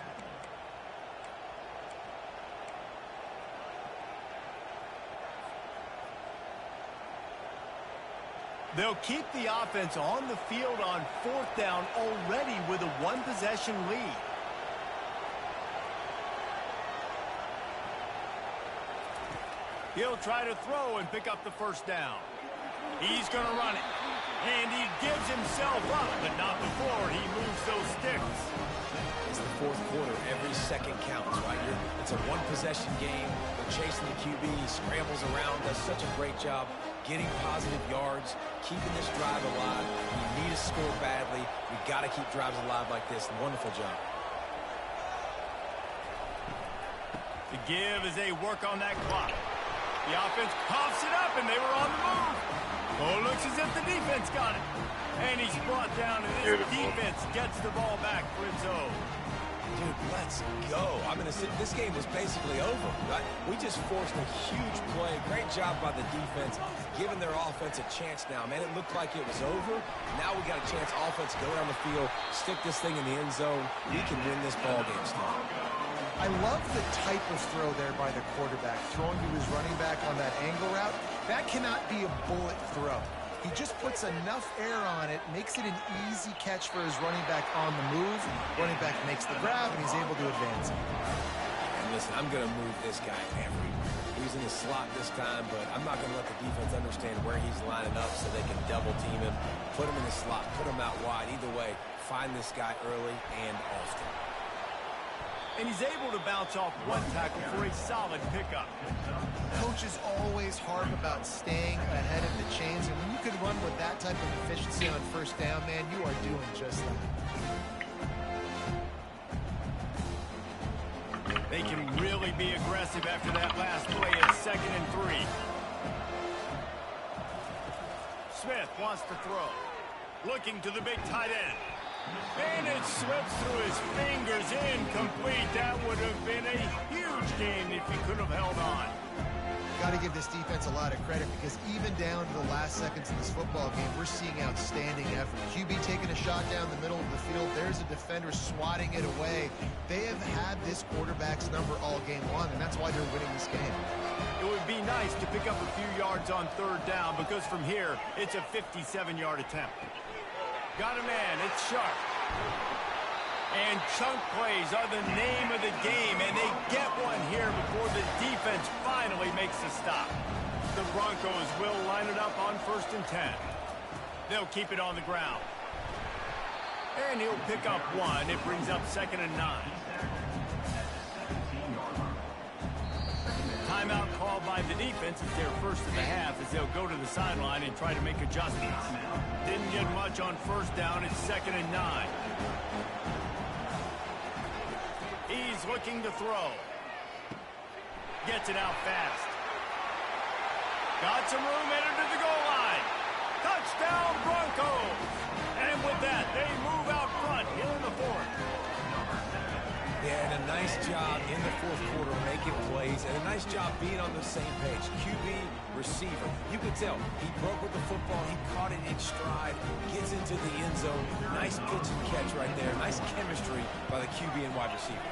They'll keep the offense on the field on fourth down already with a one-possession lead. He'll try to throw and pick up the first down. He's going to run it. And he gives himself up, but not before he moves those sticks. It's the fourth quarter. Every second counts, right? It's a one-possession game. They're chasing the QB. He scrambles around, does such a great job getting positive yards, keeping this drive alive. We need to score badly. We've got to keep drives alive like this. Wonderful job. The give as they work on that clock. The offense coughs it up, and they were on the move. Oh, looks as if the defense got it. And he's brought down, and this defense gets the ball back for its own. Dude, let's go. I mean, this game was basically over, right? We just forced a huge play. Great job by the defense, giving their offense a chance now. Man, it looked like it was over. Now we got a chance, offense, go down the field, stick this thing in the end zone. We can win this ball game still. I love the type of throw there by the quarterback, throwing to his running back on that angle route. That cannot be a bullet throw. He just puts enough air on it, makes it an easy catch for his running back on the move. Running back makes the grab, and he's able to advance it. And listen, I'm going to move this guy everywhere. He's in the slot this time, but I'm not going to let the defense understand where he's lining up so they can double team him, put him in the slot, put him out wide. Either way, find this guy early and often. And he's able to bounce off one tackle for a solid pickup. Coaches always harp about staying ahead of the chains, and when you can run with that type of efficiency on first down, man, you are doing just that. They can really be aggressive after that last play at 2nd and 3. Smith wants to throw. Looking to the big tight end. And it slips through his fingers, incomplete. That would have been a huge gain if he could have held on. Got to give this defense a lot of credit because even down to the last seconds of this football game, we're seeing outstanding effort. QB taking a shot down the middle of the field. There's a defender swatting it away. They have had this quarterback's number all game long, and that's why they're winning this game. It would be nice to pick up a few yards on third down because from here, it's a 57-yard attempt. Got a man, it's sharp. And chunk plays are the name of the game, and they get one here before the defense finally makes the stop. The Broncos will line it up on 1st and 10. They'll keep it on the ground. And he'll pick up one. It brings up 2nd and 9. Timeout called by the defense. It's their first of the half as they'll go to the sideline and try to make adjustments. Didn't get much on first down. It's 2nd and 9. He's looking to throw. Gets it out fast. Got some room, headed to the goal line. Touchdown, Broncos! And with that, they move out front here in the 4th. Yeah, and a nice job in the fourth quarter making plays, and a nice job being on the same page. QB, receiver. You could tell he broke with the football. He caught it in stride, gets into the end zone. Nice pitch and catch right there. Nice chemistry by the QB and wide receiver.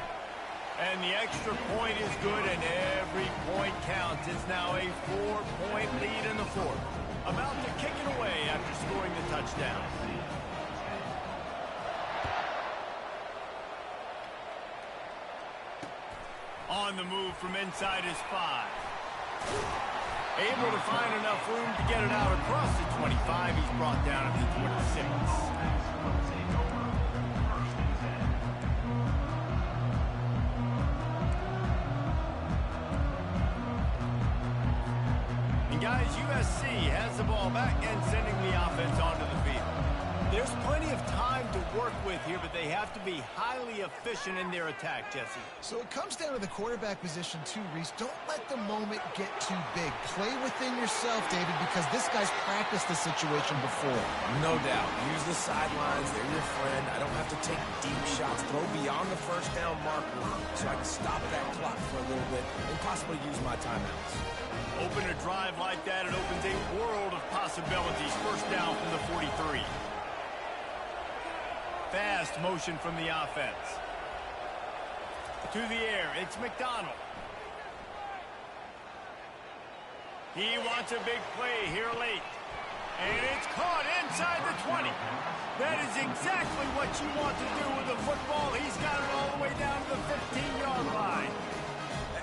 And the extra point is good, and every point counts. It's now a 4-point lead in the 4th. About to kick it away after scoring the touchdown. On the move from inside his 5. Able to find enough room to get it out across the 25. He's brought down at the 26. And guys, USC has the ball back and sending the offense onto the field. There's plenty of time to work with here, but they have to be highly efficient in their attack, Jesse. So it comes down to the quarterback position too, Reese. Don't let the moment get too big. Play within yourself, David, because this guy's practiced the situation before. No doubt. Use the sidelines. They're your friend. I don't have to take deep shots. Throw beyond the first down marker so I can stop that clock for a little bit and possibly use my timeouts. Open a drive like that, it opens a world of possibilities. First down from the 43. Fast motion from the offense. To the air, it's McDonald. He wants a big play here late. And it's caught inside the 20. That is exactly what you want to do with the football. He's got it all the way down to the 15-yard line.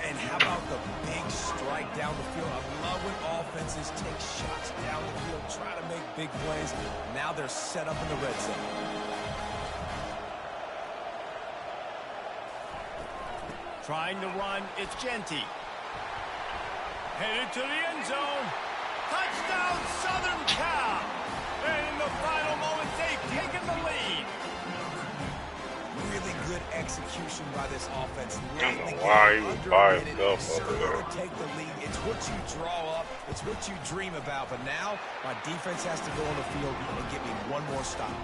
And how about the big strike down the field? I love when offenses take shots down the field, try to make big plays. Now they're set up in the red zone. Trying to run, it's Genty. Headed to the end zone. Touchdown, Southern Cal. And in the final moments, they've taken the lead. Really good execution by this offense. I don't know why he was by himself over there. Take the lead. It's what you draw up. It's what you dream about. But now, my defense has to go on the field and get me one more stop.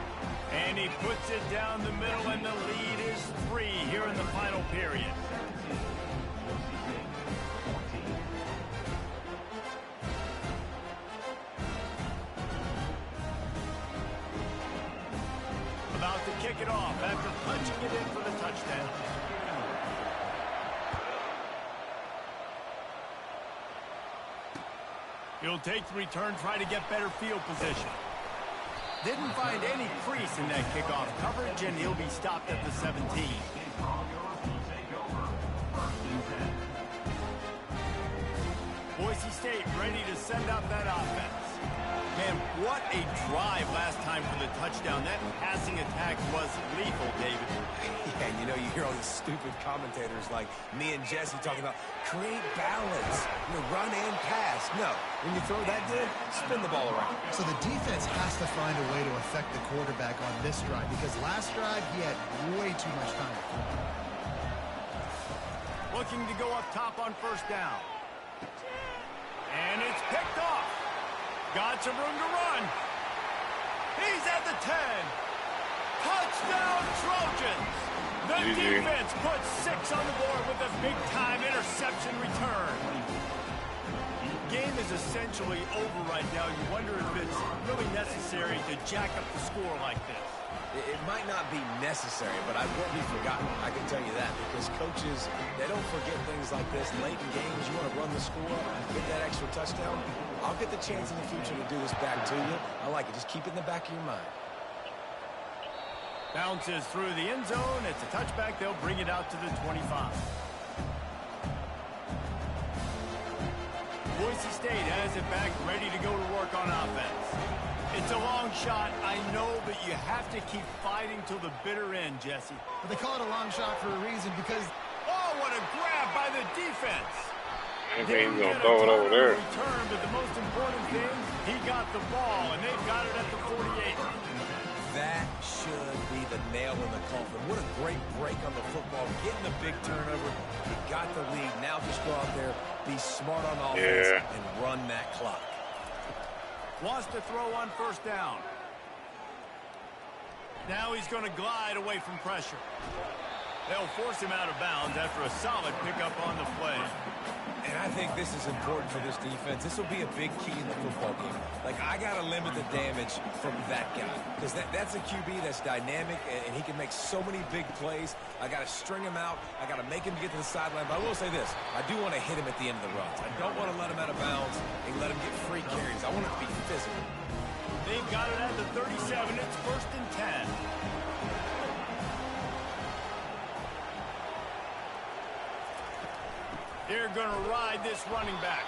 And he puts it down the middle, and the lead is 3 here in the final period. About to kick it off after punching it in for the touchdown. He'll take the return, try to get better field position. Didn't find any crease in that kickoff coverage, and he'll be stopped at the 17. Boise State ready to send out that offense. Man, what a drive last time for the touchdown. That passing attack was lethal, David. Yeah, you know, you hear all these stupid commentators like me and Jesse talking about create balance, run and pass. No, when you throw that good, spin the ball around. So the defense has to find a way to affect the quarterback on this drive, because last drive he had way too much time to throw. Looking to go up top on first down. And it's picked off. Got some room to run. He's at the 10. Touchdown, Trojans. The defense puts 6 on the board with a big-time interception return. Game is essentially over right now. You wonder if it's really necessary to jack up the score like this. It might not be necessary, but I won't be forgotten. I can tell you that, because coaches, they don't forget things like this. Late in games, you want to run the score, get that extra touchdown. I'll get the chance in the future to do this back to you. I like it. Just keep it in the back of your mind. Bounces through the end zone. It's a touchback. They'll bring it out to the 25. Boise State has it back, ready to go to work on offense. It's a long shot, I know, but you have to keep fighting till the bitter end, Jesse. But they call it a long shot for a reason, because... Oh, what a grab by the defense! I think he's going to throw it over there. Return, but the most important thing, he got the ball, and they've got it at the 48. That should be the nail in the coffin. What a great break on the football. Getting the big turnover. You got the lead. Now just go out there, be smart on offense, and run that clock. Wants to throw on first down. Now he's going to glide away from pressure. They'll force him out of bounds after a solid pickup on the play. And I think this is important for this defense. This will be a big key in the football game. Like, I got to limit the damage from that guy, because that's a QB that's dynamic, and he can make so many big plays. I got to string him out. I got to make him get to the sideline. But I will say this. I do want to hit him at the end of the runs. I don't want to let him out of bounds and let him get free carries. I want it to be physical. They've got it at the 37. It's 1st and 10. They're going to ride this running back.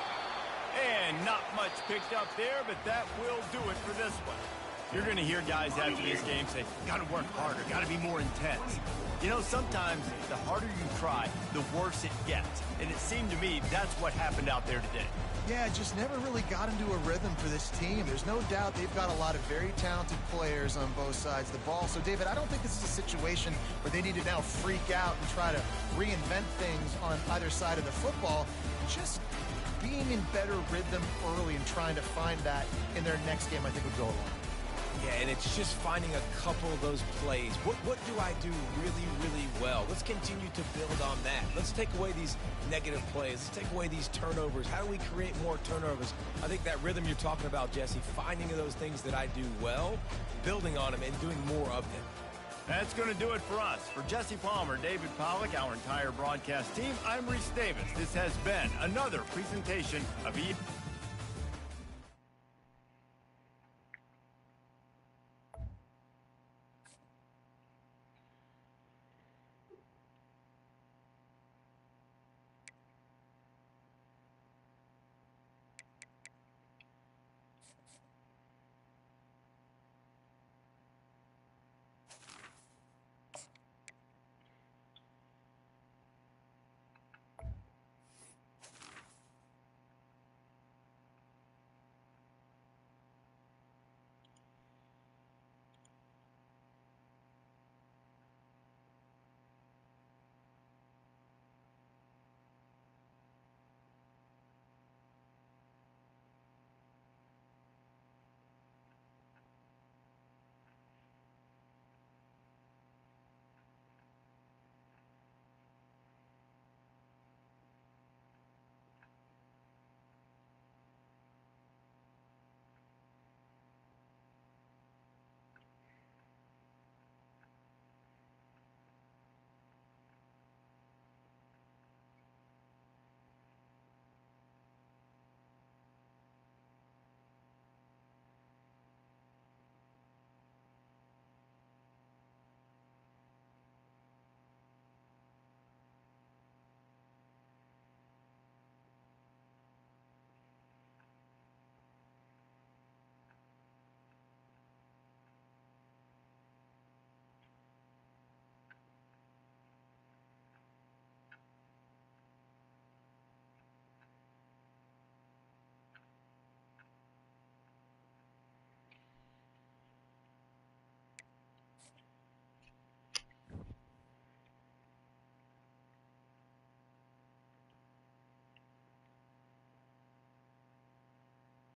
And not much picked up there, but that will do it for this one. You're going to hear guys after this game say, got to work harder, got to be more intense. You know, sometimes the harder you try, the worse it gets. And it seemed to me that's what happened out there today. Yeah, just never really got into a rhythm for this team. There's no doubt they've got a lot of very talented players on both sides of the ball. So, David, I don't think this is a situation where they need to now freak out and try to reinvent things on either side of the football. Just being in better rhythm early and trying to find that in their next game, I think, would go a long way. Yeah, and it's just finding a couple of those plays. What do I do really, really well? Let's continue to build on that. Let's take away these negative plays. Let's take away these turnovers. How do we create more turnovers? I think that rhythm you're talking about, Jesse, finding those things that I do well, building on them, and doing more of them. That's going to do it for us. For Jesse Palmer, David Pollack, our entire broadcast team, I'm Reese Davis. This has been another presentation of